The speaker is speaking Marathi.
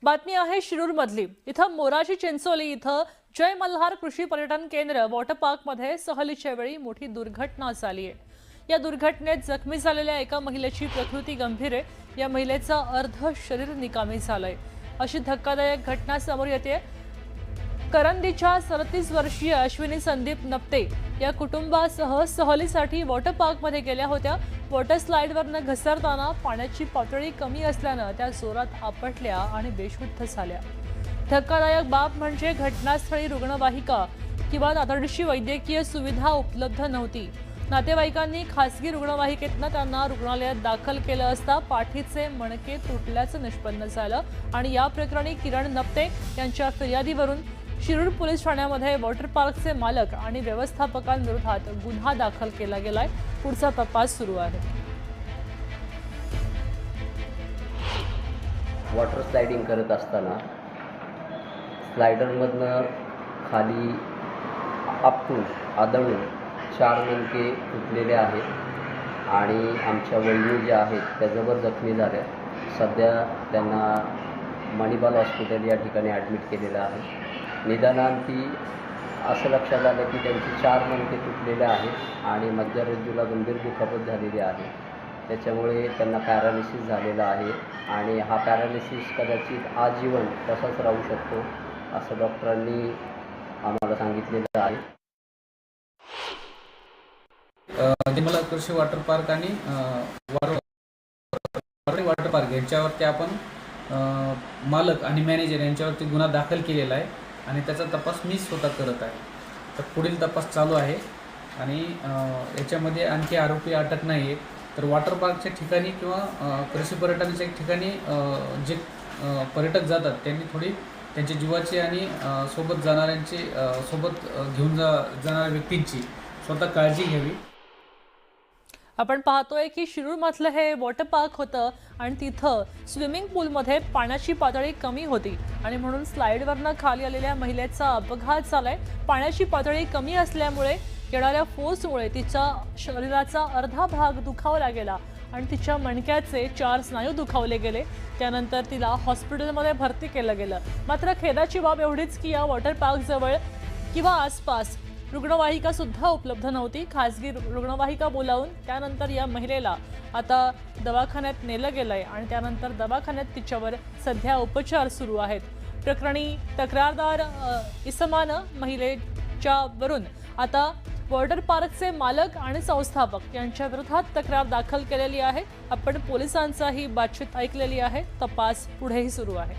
बातमी आहे शिरूर मधली। इथं मोराची चिंचोली इथं जय मल्हार कृषी पर्यटन केंद्र वॉटर पार्क मध्ये सहलीच्या वेळी मोठी दुर्घटना झाली आहे। या दुर्घटनेत जखमी झालेल्या एका महिलेची प्रकृती गंभीर आहे। या महिलेचं अर्ध शरीर निकामी झालंय। अशी धक्कादायक घटना समोर येते। करंदीच्या 37 वर्षीय अश्विनी संदीप नप्ते या कुटुंबासह सहलीसाठी वॉटर पार्क मध्ये गेल्या होत्या। वॉटर स्लाइडवरनं घसरताना पाण्याची पातळी कमी असल्यानं त्या जोरात आपटल्या आणि बेशुद्ध झाल्या। धक्कादायक बाब म्हणजे घटनास्थळी रुग्णवाहिका किंवा तातडीची वैद्यकीय सुविधा उपलब्ध नव्हती। नातेवाईकांनी खासगी रुग्णवाहिकेतनं त्यांना रुग्णालयात दाखल केलं असता पाठीचे मणके तुटल्याचं निष्पन्न झालं आणि या प्रकरणी किरण नप्ते यांच्या फिर्यादीवरून शिरूर पोलीस ठाण्यामध्ये वॉटर पार्कचे मालक आणि व्यवस्थापकांविरोधात गुन्हा दाखल केला गेलाय। पुढचा तपास सुरू आहे। वॉटर स्लाइडिंग करत असताना स्लाइडरमधनं खाली आपटून आदळून 4 मणके तुटलेले आहेत आणि आमच्या वहिनी ज्या आहेत त्या जबर जखमी झाल्या। सध्या त्यांना मणिपाल हॉस्पिटल या ठिकाणी ॲडमिट केलेलं आहे। निदानांती असं लक्षात आलं की त्यांची 4 मणके तुटलेले आहेत आणि मध्यरज्जूला गंभीर दुखापत झालेली आहे। त्याच्यामुळे त्यांना पॅरालिसिस झालेला आहे आणि हा पॅरालिसिस कदाचित आजीवन तसाच राहू शकतो असं डॉक्टरांनी आम्हाला सांगितलेलं आहे। मला कृषी वॉटर पार्क आणि वॉटर पार्क यांच्यावरती आपण मालक आणि मॅनेजर यांच्यावरती गुन्हा दाखल केलेला आहे आणि त्याचा तपास मी स्वतः करत आहे। तर पुढील तपास चालू आहे आणि याच्यामध्ये आणखी आरोपी अटक नाही आहे। तर वॉटर पार्कच्या ठिकाणी किंवा कृषी पर्यटनाच्या ठिकाणी जे पर्यटक जातात त्यांनी थोडी त्यांच्या जीवाची आणि सोबत जाणाऱ्यांची सोबत घेऊन जाणाऱ्या व्यक्तींची स्वतः काळजी घ्यावी। आपण पाहतोय की शिरूर मधलं हे वॉटर पार्क होतं आणि तिथं स्विमिंग पूलमध्ये पाण्याची पातळी कमी होती आणि म्हणून स्लाइडवरनं खाली आलेल्या महिलेचा अपघात झालाय। पाण्याची पातळी कमी असल्यामुळे येणाऱ्या फोर्समुळे तिच्या शरीराचा अर्धा भाग दुखावला गेला आणि तिच्या मणक्याचे 4 स्नायू दुखावले गेले। त्यानंतर तिला हॉस्पिटलमध्ये भरती केलं गेलं। मात्र खेदाची बाब एवढीच की या वॉटर पार्क जवळ किंवा आसपास रुग्णवाहिका सुद्धा उपलब्ध नव्हती। खासगी रुग्णवाहिका बोलावून त्यानंतर या महिलेला आता दवाखान्यात नेलं गेलंय आणि त्यानंतर दवाखान्यात तिच्यावर सध्या उपचार सुरू आहेत। प्रकरणी तक्रारदार इसमानं महिलेच्या वरून आता वॉटर पार्कचे मालक आणि संस्थापक यांच्या विरोधात तक्रार दाखल केलेली आहे। आपण पोलिसांचाही बातचीत ऐकलेली आहे। तपास पुढेही सुरू आहे।